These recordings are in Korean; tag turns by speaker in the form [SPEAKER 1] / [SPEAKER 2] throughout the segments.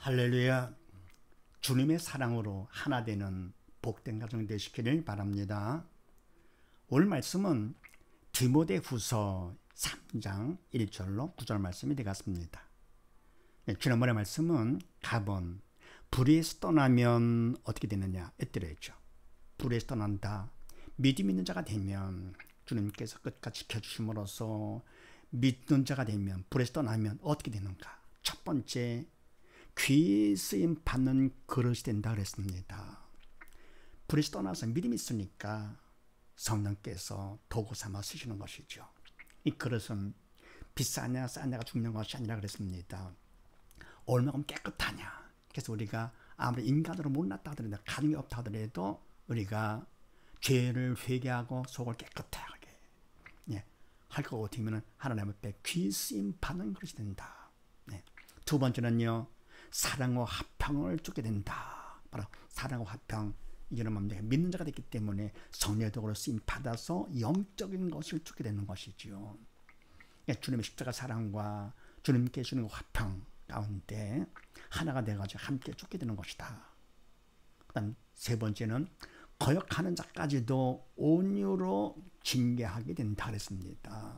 [SPEAKER 1] 할렐루야. 주님의 사랑으로 하나 되는 복된 가정 되시기를 바랍니다. 오늘 말씀은 디모데후서 3장 1절로 9절 말씀이 되겠습니다. 지난번에 말씀은 가본 불의에서 떠나면 어떻게 되느냐 했더랬죠. 불의에서 떠난다. 믿음 있는 자가 되면 주님께서 끝까지 지켜주심으로써 믿는 자가 되면 불의에서 떠나면 어떻게 되는가. 첫 번째, 귀 쓰임 받는 그릇이 된다 그랬습니다. 불의에서 떠나서 믿음이 있으니까 성령께서 도구 삼아 쓰시는 것이죠. 이 그릇은 비싸냐 싸냐가 중요한 것이 아니라 그랬습니다. 얼마큼 깨끗하냐. 그래서 우리가 아무리 인간으로 못났다 하더라도 가능이 없다 하더라도 우리가 죄를 회개하고 속을 깨끗하게 할 것 같으면 하나님 앞에 귀 쓰임 받는 그릇이 된다. 두 번째는요, 사랑과 화평을 쫓게 된다. 바로 사랑과 화평. 이제는 뭡니까? 믿는 자가 됐기 때문에 성령의 도구로 쓰임 받아서 영적인 것을 쫓게 되는 것이지요. 주님의 십자가 사랑과 주님께 주는 화평 가운데 하나가 돼가지고 함께 쫓게 되는 것이다. 그다음 세 번째는 거역하는 자까지도 온유로 징계하게 된다 그랬습니다.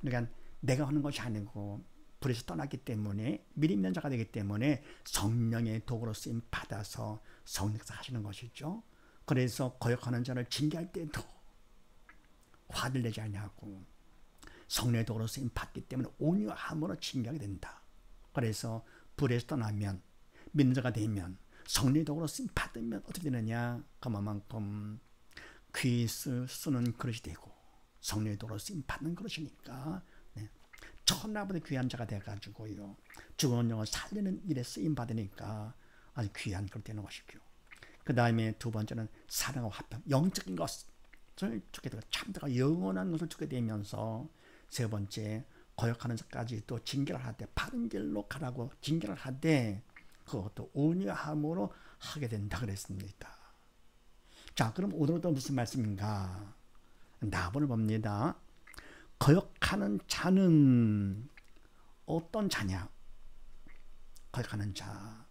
[SPEAKER 1] 그러니까 내가 하는 것이 아니고 불에서 떠났기 때문에 믿음 있는 자가 되기 때문에 성령의 도구로 쓰임 받아서 성령께서 하시는 것이죠. 그래서 거역하는 자를 징계할 때도 화를 내지 아니하고 성령의 도구로 쓰임 받기 때문에 온유함으로 징계하게 된다. 그래서 불에서 떠나면 믿는 자가 되면 성령의 도구로 쓰임 받으면 어떻게 되느냐. 그만큼 귀 쓰는 그릇이 되고 성령의 도구로 쓰임 받는 그릇이니까 천하보다 귀한 자가 돼가지고요. 죽은 영을 살리는 일에 쓰임 받으니까 아주 귀한 그릇 되는 것이죠. 그 다음에 두 번째는 사랑과 화평, 영적인 것을 주게 되고 참다가 영원한 것을 주게 되면서 세 번째, 거역하는 자까지 또 징계를 하되 바른 길로 가라고 징계를 하되 그것도 온유함으로 하게 된다 그랬습니다. 자, 그럼 오늘은 또 무슨 말씀인가? 나번을 봅니다. 거역하는 자는 어떤 자냐? 거역하는 자.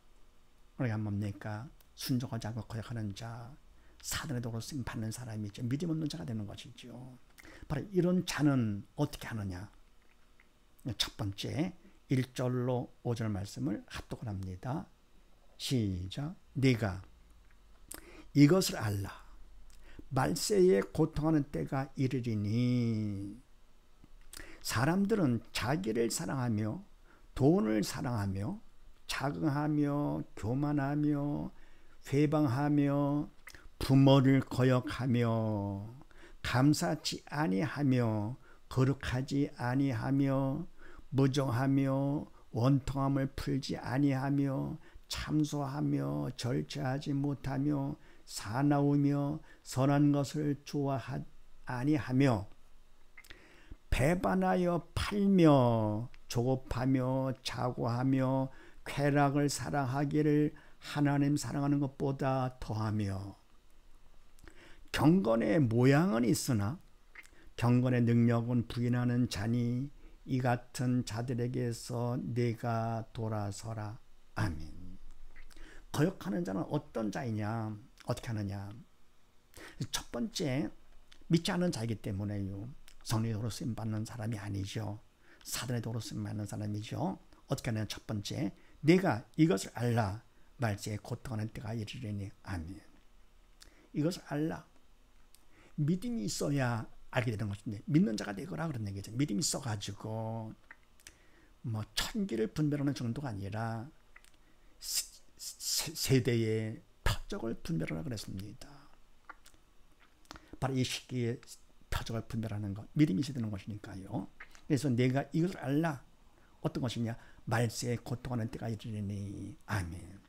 [SPEAKER 1] 우리가 뭡니까? 순종하지 않고 거역하는 자. 사단의 도구로 쓰임 받는 사람이죠. 믿음 없는 자가 되는 것이죠. 바로 이런 자는 어떻게 하느냐? 첫 번째 1절로 5절 말씀을 합독을 합니다. 시작. 네가 이것을 알라. 말세에 고통하는 때가 이르리니 사람들은 자기를 사랑하며 돈을 사랑하며 자긍하며 교만하며 회방하며 부모를 거역하며 감사치 아니하며 거룩하지 아니하며 무정하며 원통함을 풀지 아니하며 참소하며 절제하지 못하며 사나우며 선한 것을 좋아하지 아니하며 배반하여 팔며 조급하며 자고하며 쾌락을 사랑하기를 하나님 사랑하는 것보다 더하며 경건의 모양은 있으나 경건의 능력은 부인하는 자니 이 같은 자들에게서 내가 돌아서라. 아멘. 거역하는 자는 어떤 자이냐? 어떻게 하느냐? 첫 번째, 믿지 않는 자이기 때문에요. 성령의 도구로 쓰임 받는 사람이 아니죠. 사단의 도구로 쓰임 받는 사람이죠. 어떻게 하느냐? 첫 번째, 내가 이것을 알라. 말세에 고통하는 때가 이르리니. 아멘. 이것을 알라. 믿음이 있어야 알게 되는 것인데 믿는 자가 되거라 그런 얘기죠. 믿음이 있어가지고 뭐 천기를 분별하는 정도가 아니라 세대의 표적을 분별하라 그랬습니다. 바로 이 시기에 표적을 분별하는 것, 믿음이 있어야 되는 것이니까요. 그래서 내가 이것을 알라. 어떤 것이냐? 말세에 고통하는 때가 이르리니. 아멘.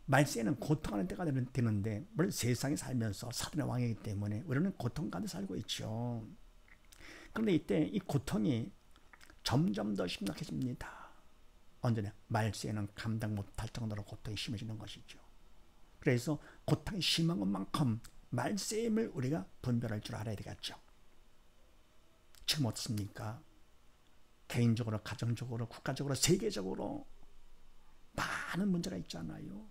[SPEAKER 1] 말세에는 고통하는 때가 되는데 물론 세상에 살면서 사단의 왕이기 때문에 우리는 고통 가운데 살고 있죠. 그런데 이때 이 고통이 점점 더 심각해집니다. 언제냐? 말세에는 감당 못할 정도로 고통이 심해지는 것이죠. 그래서 고통이 심한 것만큼 말세임을 우리가 분별할 줄 알아야 되겠죠. 지금 어떻습니까? 개인적으로, 가정적으로, 국가적으로, 세계적으로 많은 문제가 있잖아요.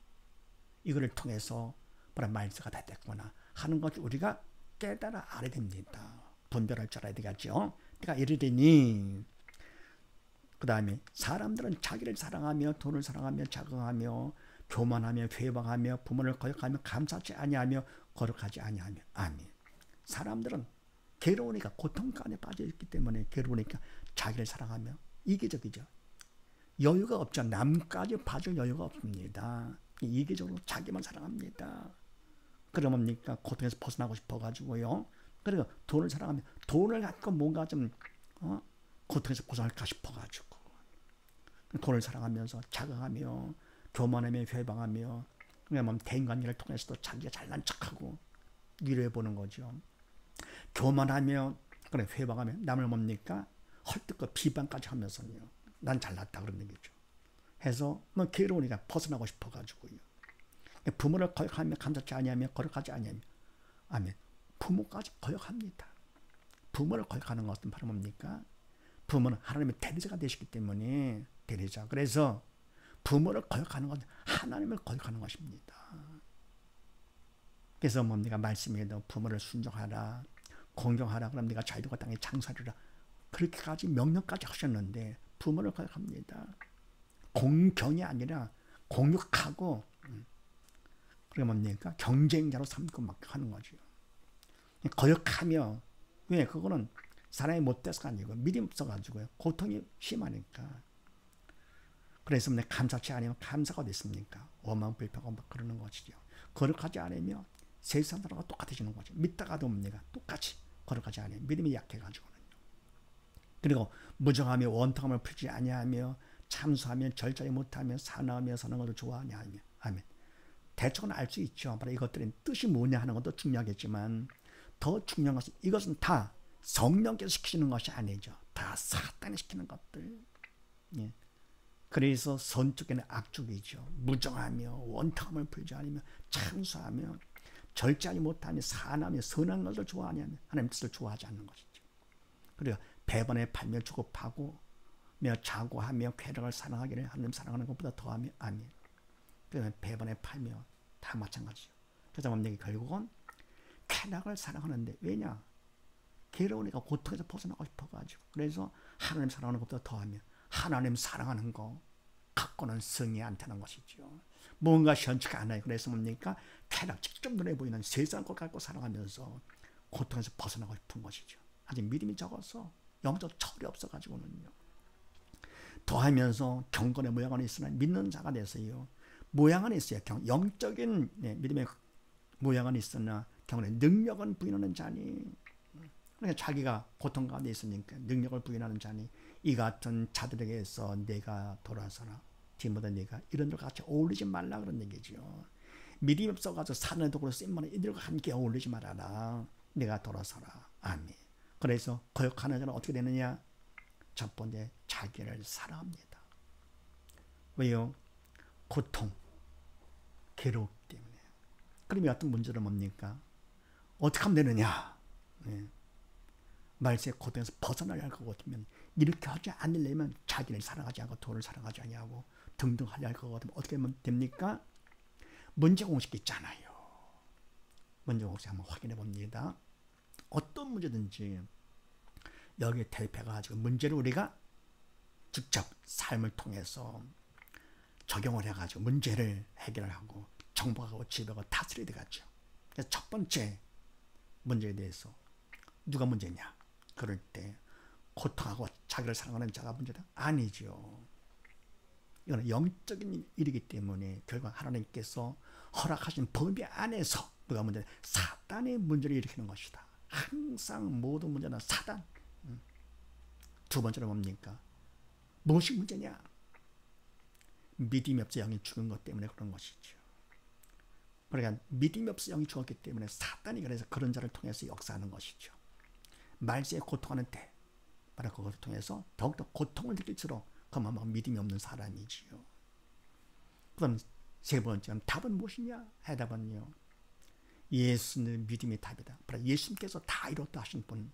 [SPEAKER 1] 이거를 통해서 말세가 다 됐구나 하는 것을 우리가 깨달아 알아야 됩니다. 분별할 줄 알아야 되겠죠. 내가 이르리니 그 다음에 사람들은 자기를 사랑하며 돈을 사랑하며 자긍하며 교만하며 회방하며 부모를 거역하며 감사치 아니하며 거룩하지 아니하며. 아멘. 사람들은 괴로우니까 고통 가운데 빠져있기 때문에 괴로우니까 자기를 사랑하며 이기적이죠. 여유가 없죠. 남까지 봐줄 여유가 없습니다. 이기적으로 자기만 사랑합니다. 그러면 뭡니까? 고통에서 벗어나고 싶어가지고요. 그리고 돈을 사랑하며 돈을 갖고 뭔가 좀 고통에서 벗어날까 싶어가지고 돈을 사랑하면서 자긍하며 교만하며 회방하며 그러면 대인관계를 통해서도 자기가 잘난 척하고 위로해보는 거죠. 교만하며 그래 회방하며 남을 뭡니까? 헐뜯고 비방까지 하면서요. 난 잘났다 그런 얘기죠. 해서 뭐 괴로우니까 벗어나고 싶어가지고요. 부모를 거역하며 감사치 아니하며 거룩하지 아니하며. 아멘. 부모까지 거역합니다. 부모를 거역하는 것은 바로 뭡니까? 부모는 하나님의 대리자가 되시기 때문에 대리자. 그래서 부모를 거역하는 것은 하나님을 거역하는 것입니다. 그래서 뭡니까? 말씀에도 부모를 순종하라, 공경하라, 그럼 네가 자유로운 땅에 장사하리라. 그렇게까지 명령까지 하셨는데 부모를 거역합니다. 공경이 아니라 공격하고 그게 뭡니까? 경쟁자로 삼고 막 하는 거죠. 거역하며 왜? 그거는 사람이 못돼서가 아니고 믿음 없어가지고요. 고통이 심하니까. 그래서 감사치 않으면 감사가 됐습니까? 오만 불평하고 막 그러는 것이죠. 거룩하지 않으면 세상 사람과 똑같아지는 거죠. 믿다가도 뭡니까? 똑같이 거룩하지 않으면 믿음이 약해가지고는. 그리고 무정하며 원통함을 풀지 아니하며 참수하며 절제하지 못하며 사나하며 사는 것을 좋아하냐 하며. 아멘. 대충은 알 수 있죠. 바로 이것들은 뜻이 뭐냐 하는 것도 중요하겠지만 더 중요한 것은 이것은 다 성령께서 시키시는 것이 아니죠. 다 사탄이 시키는 것들. 예. 그래서 선쪽에는 악쪽이죠. 무정하며 원통함을 풀지 않으며 참수하며 절제하지 못하며 사나하며 선한 것을 좋아하냐 하나님 뜻을 좋아하지 않는 것이죠. 그리고 배반에 팔며 주고파고 자고하며 쾌락을 사랑하기를 하나님 사랑하는 것보다 더하며. 아멘. 그러면 배반에 팔며 다 마찬가지죠. 그래서 뭡니까? 결국은 쾌락을 사랑하는데 왜냐? 괴로우니까 고통에서 벗어나고 싶어가지고. 그래서 하나님 사랑하는 것보다 더하며 하나님 사랑하는 거 갖고는 성이 안 타는 것이죠. 뭔가 현치가 않아요. 그래서 뭡니까? 쾌락 직접 눈에 보이는 세상 것 갖고 살아가면서 고통에서 벗어나고 싶은 것이죠. 아직 믿음이 적어서 영적 철이 없어가지고는요. 더하면서 경건의 모양은 있으나 믿는 자가 돼서요. 모양은 있어요. 영적인 믿음의 모양은 있으나 경건의 능력은 부인하는 자니. 그러니까 자기가 고통 가운데 있으니까 능력을 부인하는 자니 이 같은 자들에게서 내가 돌아서라. 디모데 네가 이런들 같이 어울리지 말라 그런 얘기죠. 믿음이 없어가지고 사는 도구로 쓰임만은 이들과 함께 어울리지 말아라. 내가 돌아서라. 아멘. 그래서 거역하는 자는 어떻게 되느냐? 첫 번째 자기를 사랑합니다. 왜요? 고통, 괴롭기 때문에. 그럼 이 같은 문제는 뭡니까? 어떻게 하면 되느냐? 네. 말세의 고통에서 벗어나야 할 것 같으면 이렇게 하지 않으려면 자기를 사랑하지 않고 돈을 사랑하지 아니하고 등등 하려 할 것 같으면 어떻게 하면 됩니까? 문제 공식이 있잖아요. 문제 공식 한번 확인해 봅니다. 어떤 문제든지 여기에 대입해가지고 문제를 우리가 직접 삶을 통해서 적용을 해가지고 문제를 해결하고 정복하고 지배하고 다스려야 되겠죠. 그래서 첫 번째 문제에 대해서 누가 문제냐? 그럴 때 고통하고 자기를 사랑하는 자가 문제다? 아니죠. 이거는 영적인 일이기 때문에 결국 하나님께서 허락하신 범위 안에서 누가 문제냐? 사단의 문제를 일으키는 것이다. 항상 모든 문제는 사단. 두 번째는 뭡니까? 무엇이 문제냐? 믿음이 없어 영이 죽은 것 때문에 그런 것이죠. 그러니까 믿음이 없어 영이 죽었기 때문에 사단이 그래서 그런 자를 통해서 역사하는 것이죠. 말세에 고통하는 때 바로 그것을 통해서 더욱더 고통을 느낄수록 그만큼 믿음이 없는 사람이지요. 그럼 세 번째 답은 무엇이냐? 해답은요. 예수는 믿음의 답이다. 바로 예수님께서 다 이뤘다 하신 분,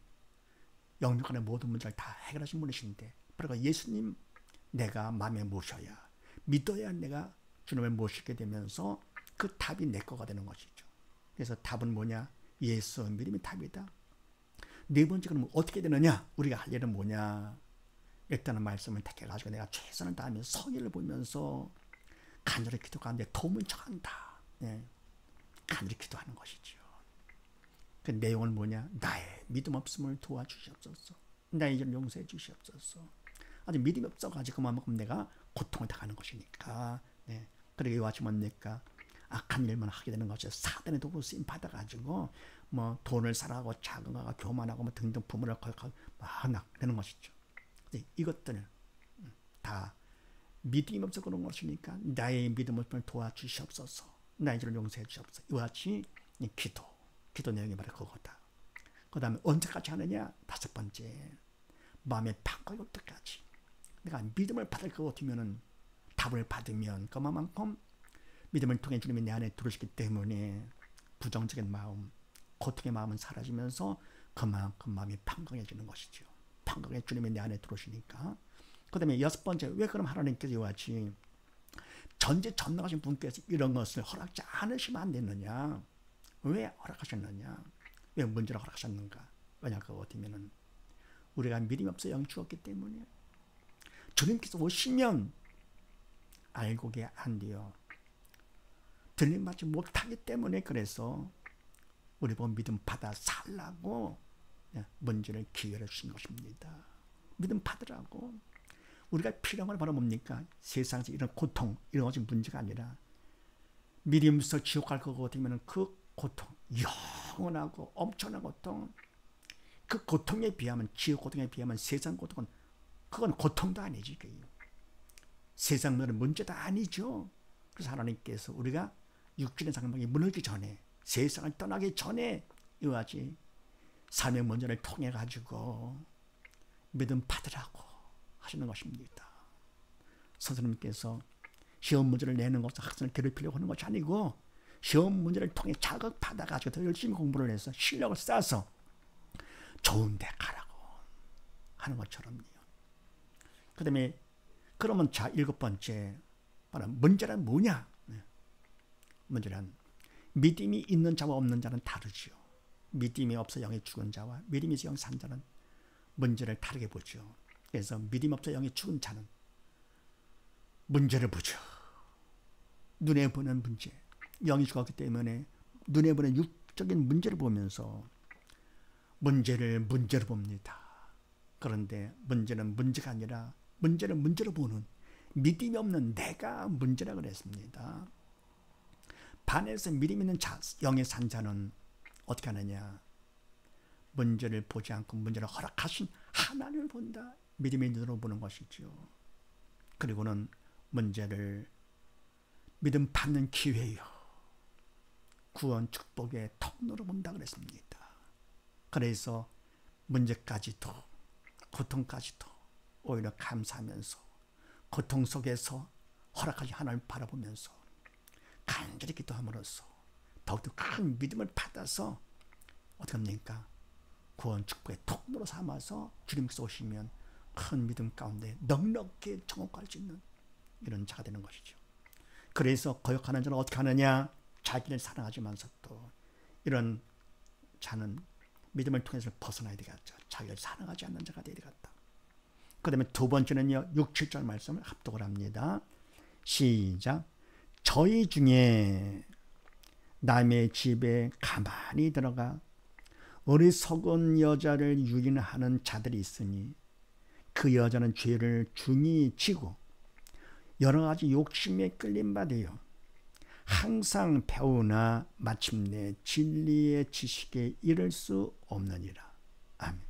[SPEAKER 1] 영육간의 모든 문제를 다 해결하신 분이신데 바로 그 예수님 내가 마음에 모셔야 믿어야 내가 주님을 모시게 되면서 그 답이 내 거가 되는 것이죠. 그래서 답은 뭐냐? 예수 믿음이 답이다. 네 번째 그러면 어떻게 되느냐? 우리가 할 일은 뭐냐? 일단은 말씀을 택해가지고 내가 최선을 다하며 성의를 보면서 간절히 기도하는데 도움을 청한다. 예. 간절히 기도하는 것이죠. 그 내용은 뭐냐? 나의 믿음 없음을 도와주시옵소서. 나의 죄를 용서해 주시옵소서. 아직 믿음이 없어가지고 그만큼 내가 고통을 당하는 것이니까. 네. 그리고 이와 같이 뭡니까? 악한 일만 하게 되는 것이 사단의 도구로 쓰임 받아가지고 뭐 돈을 사랑하고 자금하고 교만하고 뭐 등등 부모를 거역하고 막 되는 것이죠. 이것들은 다 믿음이 없어 그런 것이니까 나의 믿음을 도와주시옵소서. 나의 죄를 용서해 주시옵소서. 이와 같이 기도 내용이 바로 그거다. 그 다음에 언제까지 하느냐? 다섯 번째, 마음의 판가기 올 때까지. 내가 믿음을 받을 것 같으면은 답을 받으면 그만큼 믿음을 통해 주님이 내 안에 들어오시기 때문에 부정적인 마음, 고통의 마음은 사라지면서 그만큼 마음이 평강해지는 것이죠. 평강해 주님이 내 안에 들어오시니까. 그 다음에 여섯 번째, 왜 그럼 하나님께서 이와 같이 전지전능하신 분께서 이런 것을 허락지 않으시면 안 되느냐? 왜 허락하셨느냐? 왜 문제를 허락하셨는가? 왜냐 그거 같으면은 우리가 믿음이 없어 영이 죽었기 때문에 주님께서 오시면 알고게 안 돼요. 들림받지 못하기 때문에 그래서 우리 보고 믿음 받아 살라고 문제를 기회를 주신 것입니다. 믿음 받으라고. 우리가 필요한 걸 바로 뭡니까? 세상에서 이런 고통, 이런 것이 문제가 아니라 믿음 없어 지옥 갈 것 같으면 그 고통, 영원하고 엄청난 고통, 그 고통에 비하면, 지옥 고통에 비하면 세상 고통은 그건 고통도 아니지. 세상 문제도 아니죠. 그래서 하나님께서 우리가 육신의 상방이 무너지기 전에, 세상을 떠나기 전에 이와 같이 삶의 문제를 통해 가지고 믿음 받으라고 하시는 것입니다. 선생님께서 시험 문제를 내는 것은 학생을 괴롭히려고 하는 것이 아니고 시험 문제를 통해 자극받아 가지고 더 열심히 공부를 해서 실력을 쌓아서 좋은 데 가라고 하는 것처럼요. 그 다음에 그러면 자 일곱 번째 바로 문제란 뭐냐? 문제란 믿음이 있는 자와 없는 자는 다르죠. 믿음이 없어 영이 죽은 자와 믿음이 있어 영이 산 자는 문제를 다르게 보죠. 그래서 믿음 없어 영이 죽은 자는 문제를 보죠. 눈에 보는 문제, 영이 죽었기 때문에 눈에 보는 육적인 문제를 보면서 문제를 문제로 봅니다. 그런데 문제는 문제가 아니라 문제를 문제로 보는 믿음이 없는 내가 문제라 그랬습니다. 반에서 믿음 있는 자, 영의 산 자는 어떻게 하느냐? 문제를 보지 않고 문제를 허락하신 하나님을 본다. 믿음의 눈으로 보는 것이죠. 그리고는 문제를 믿음 받는 기회요. 구원 축복의 통로로 본다 그랬습니다. 그래서 문제까지도 고통까지도 오히려 감사하면서 고통 속에서 허락하신 하나님을 바라보면서 간절히 기도함으로써 더욱더 큰 믿음을 받아서 어떻게 합니까? 구원 축복의 통로로 삼아서 주님께서 오시면 큰 믿음 가운데 넉넉히 정복할 수 있는 이런 자가 되는 것이죠. 그래서 거역하는 자는 어떻게 하느냐? 자기를 사랑하지만서 또 이런 자는 믿음을 통해서 벗어나야 되겠죠. 자기를 사랑하지 않는 자가 되야 되겠다. 그 다음에 두 번째는요. 6, 7절 말씀을 합독을 합니다. 시작. 저희 중에 남의 집에 가만히 들어가 어리석은 여자를 유인하는 자들이 있으니 그 여자는 죄를 중히 지고 여러 가지 욕심에 끌림받아요. 항상 배우나 마침내 진리의 지식에 이를 수 없느니라. 아멘.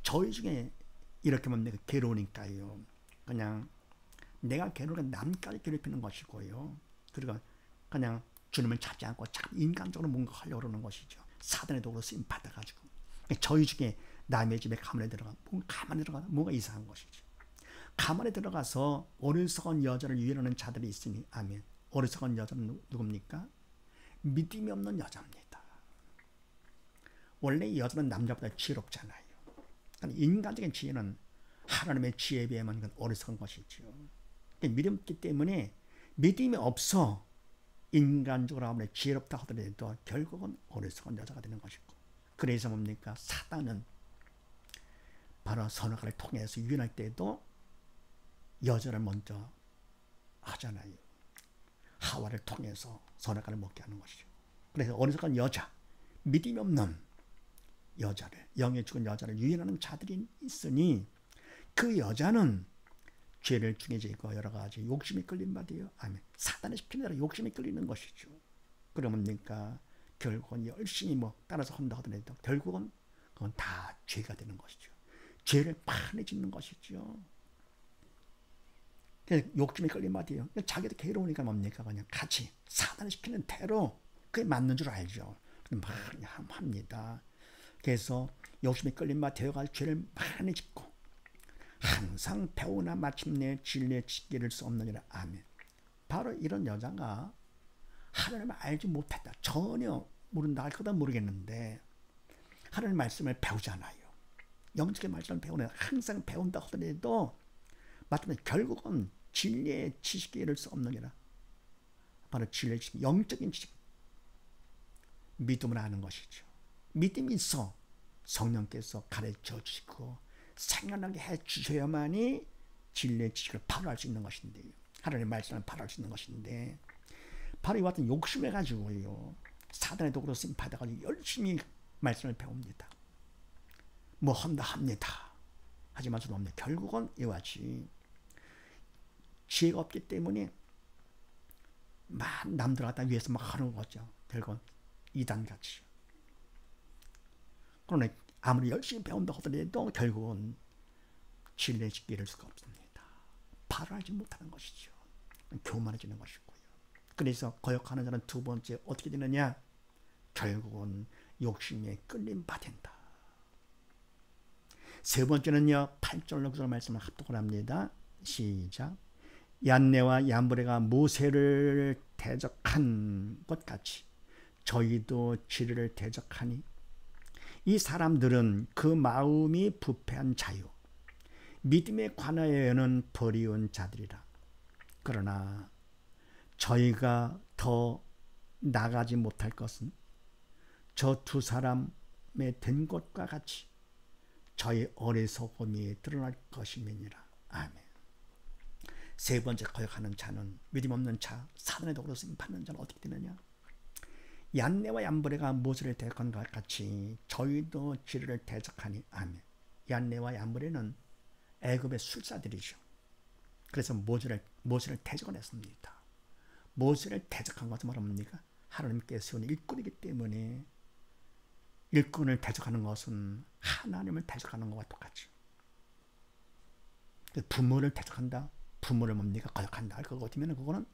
[SPEAKER 1] 저희 중에 이렇게 하면 내가 괴로우니까요. 그냥 내가 괴로우니까 남까지 괴롭히는 것이고요. 그리고 그냥 주님을 찾지 않고 참 인간적으로 뭔가 하려고 그러는 것이죠. 사단의 도구로 쓰임 받아가지고. 저희 중에 남의 집에 가만히 들어가 뭔가 이상한 것이죠. 가만히 들어가서 어리석은 여자를 유인하는 자들이 있으니 아멘. 어리석은 여자는 누굽니까? 믿음이 없는 여자입니다. 원래 여자는 남자보다 지혜롭잖아요. 인간적인 지혜는 하나님의 지혜에 비하면 어리석은 것이죠. 믿음이 없기 때문에 믿음이 없어 인간적으로 아무리 지혜롭다 하더라도 결국은 어리석은 여자가 되는 것이고, 그래서 뭡니까? 사단은 바로 선악과를 통해서 유인할 때도 여자를 먼저 하잖아요. 하와를 통해서 선악과를 먹게 하는 것이죠. 그래서 어리석은 여자, 믿음이 없는 여자를, 영에 죽은 여자를 유인하는 자들이 있으니 그 여자는 죄를 중해지고 여러 가지 욕심이 끌린 바디요. 아멘. 사단의 시키는 대로 욕심이 끌리는 것이죠. 그러니까 결국은 열심히 따라서 한다 하더라도 결국은 그건 다 죄가 되는 것이죠. 죄를 많이 짓는 것이죠. 욕심이 끌린 바디요. 자기도 괴로우니까 뭡니까? 그냥 같이 사단이 시키는 대로 그게 맞는 줄 알죠. 많이 합니다. 그래서 욕심이 끌린 바 되어가지고 죄를 많이 짓고 항상 배우나 마침내 진리에 지키를 수 없느니라. 아멘. 바로 이런 여자가 하나님을 알지 못했다. 전혀 모른다 할 거다 모르겠는데 하나님 말씀을 배우잖아요. 영적인 말씀을 배우는 항상 배운다 하더라도 마침내 결국은 진리의 지식에 이를 수 없느니라. 바로 진리의 지식, 영적인 지식, 믿음을 아는 것이죠. 믿음이 있어 성령께서 가르쳐 주시고 생각나게 해 주셔야만이 진리의 지식을 바로 알 수 있는 것인데요. 하나님의 말씀을 바로 알 수 있는 것인데 바로 이와 같은 욕심을 가지고요. 사단의 도구로 쓰임 받아가지고 열심히 말씀을 배웁니다. 한다 합니다. 하지만 저도 없네. 결국은 이와 같이 지혜가 없기 때문에 남들 갖다 위해서 하는 거죠. 결국은 이단같이. 그러나 아무리 열심히 배운다 하더라도 결국은 진리의 지식에 이를 수가 없습니다. 바로 알지 못하는 것이죠. 교만해지는 것이고요. 그래서 거역하는 자는 두 번째 어떻게 되느냐? 결국은 욕심에 끌림 받는다. 세 번째는요. 8절 9절 말씀을 합독을 합니다. 시작. 얀네와 얀브레가 모세를 대적한 것 같이 저희도 지리를 대적하니 이 사람들은 그 마음이 부패한 자요 믿음에 관하여는 버리운 자들이라. 그러나 저희가 더 나가지 못할 것은 저 두 사람의 된 것과 같이 저희 어리석음이 드러날 것임이니라. 아멘. 세 번째 거역하는 자는, 믿음 없는 자, 사단의 도구로 쓰임 받는 자는 어떻게 되느냐? 얀네와 얀브레가 모세를 대적한 것 같이 저희도 지리를 대적하니. 아멘. 얀네와 얀브레는 애굽의 술사들이죠. 그래서 모세를 대적을 했습니다. 모세를 대적한 것은 뭡니까? 하나님께서 세운 일꾼이기 때문에 일꾼을 대적하는 것은 하나님을 대적하는 것과 똑같죠. 부모를 대적한다. 부모를 뭡니까? 거역한다. 그거 어쩌면 그거는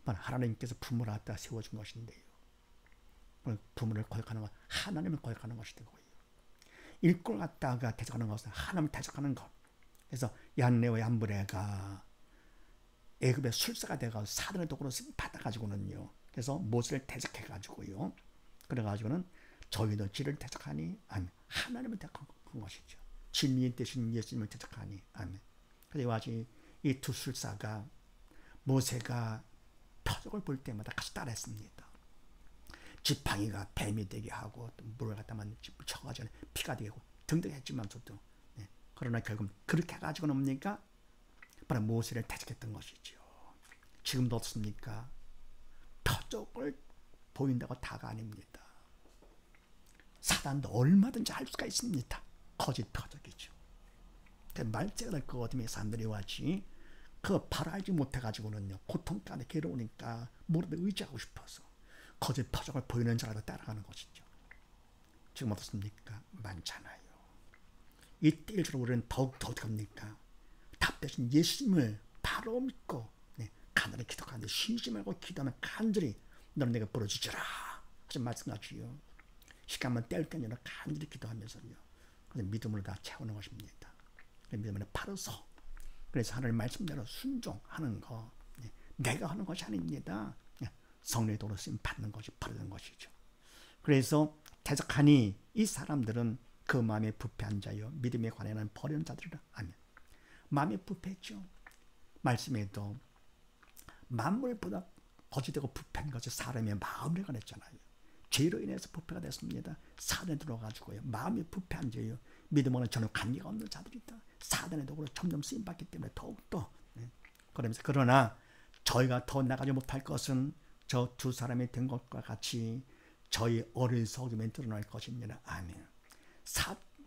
[SPEAKER 1] 하나님께서 부모를 갖다 세워준 것인데요. 부모를 거역하는 것, 하나님을 거역하는 것이 되고요. 일꾼을 갖다가 대적하는 것은 하나님을 대적하는 것. 그래서 얀네와 얀브레가 애굽의 술사가 돼가지고 사단의 도구로 받아가지고는요. 그래서 모세를 대적해가지고요. 그래가지고는 저희도 지를 대적하니. 아멘. 하나님을 대적한 것이죠. 진리 대신 예수님을 대적하니. 아멘. 그래서 아직 이 두 술사가 모세가 표적을 볼 때마다 같이 따라했습니다. 지팡이가 뱀이 되게 하고 또 물을 갖다만 쳐가지고 피가 되고 등등 했지만서도 그러나 결국 그렇게 해가지고는 뭡니까? 바로 모세를 대적했던 것이죠. 지금도 어떻습니까? 표적을 보인다고 다가 아닙니다. 사단도 얼마든지 할 수가 있습니다. 거짓 표적이죠. 말세가 될 것 같으면 사람들이 왔지. 그거 바로 알지 못해가지고는요. 고통 가운데 괴로우니까 모르게 의지하고 싶어서 거짓 표적을 보이는 자라도 따라가는 것이죠. 지금 어떻습니까? 많잖아요. 이때일수록 우리는 더욱더 어떻게 합니까? 답 대신 예수님을 바로 믿고 간절히 기도하는데 쉬지 말고 기도하면 간절히 너는 내가 부러지리라 하신 말씀같이요. 시간만 뗄 게 아니라 간절히 기도하면서요. 믿음으로 다 채우는 것입니다. 믿음으로 바로서 그래서 하나님 말씀대로 순종하는 거 내가 하는 것이 아닙니다. 성령의 도로 쓰임 받는 것이 바르는 것이죠. 그래서 대적하니 이 사람들은 그 마음에 부패한 자요 믿음에 관해는 버리는 자들이라. 아멘. 마음이 부패했죠. 말씀에도 만물보다 거짓되고 부패한 것이 사람의 마음이라고 했잖아요. 죄로 인해서 부패가 됐습니다. 사단에 들어가지고요. 마음이 부패한 죄요. 믿음으로는 전혀 관계가 없는 자들이다. 사단의 도구로 점점 쓰임받기 때문에 더욱더 그러면서 그러나 저희가 더 나가지 못할 것은 저 두 사람이 된 것과 같이 저희 어리석음에 드러날 것입니다. 아멘.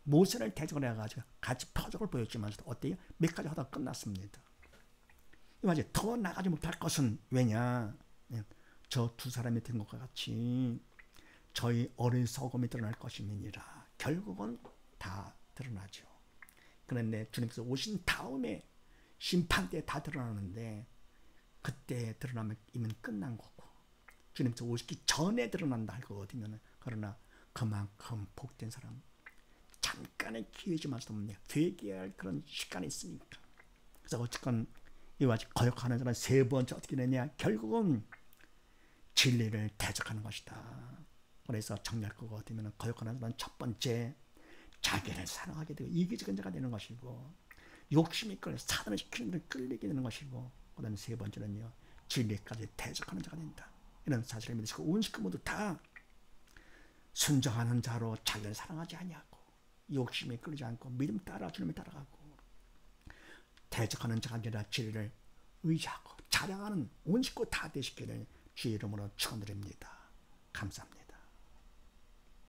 [SPEAKER 1] 모세를 대적을 해가지고 같이 표적을 보였지만 어때요? 몇 가지 하다가 끝났습니다. 이제 더 나가지 못할 것은 왜냐? 저 두 사람이 된 것과 같이 저희 어리석음이 드러날 것임이니라. 결국은 다 드러나죠. 그런데 주님께서 오신 다음에 심판 때 다 드러나는데 그때 드러나면 이미 끝난 거고 주님께서 오시기 전에 드러난다 할 거거든요. 그러나 그만큼 복된 사람 잠깐의 기회지만 회개할 그런 시간이 있으니까. 그래서 어쨌건 이와 같이 거역하는 사람 세 번째 어떻게 되냐? 결국은 진리를 대적하는 것이다. 그래서 정리할 거가 되면 거역하는 사람은 첫 번째 자기를 사랑하게 되고 이기적인 자가 되는 것이고 욕심이 끌려 사단을 시키는 데 끌리게 되는 것이고 그 다음에 세 번째는요 진리까지 대적하는 자가 된다. 이런 사실을 믿으시고 온 식구 모두 다 순종하는 자로 자기를 사랑하지 아니하고 욕심에 끌리지 않고 믿음 따라 주님을 따라가고 대적하는 자가 아니라 진리를 의지하고 자랑하는 온 식구 다 되시기를 주의 이름으로 축원드립니다. 감사합니다.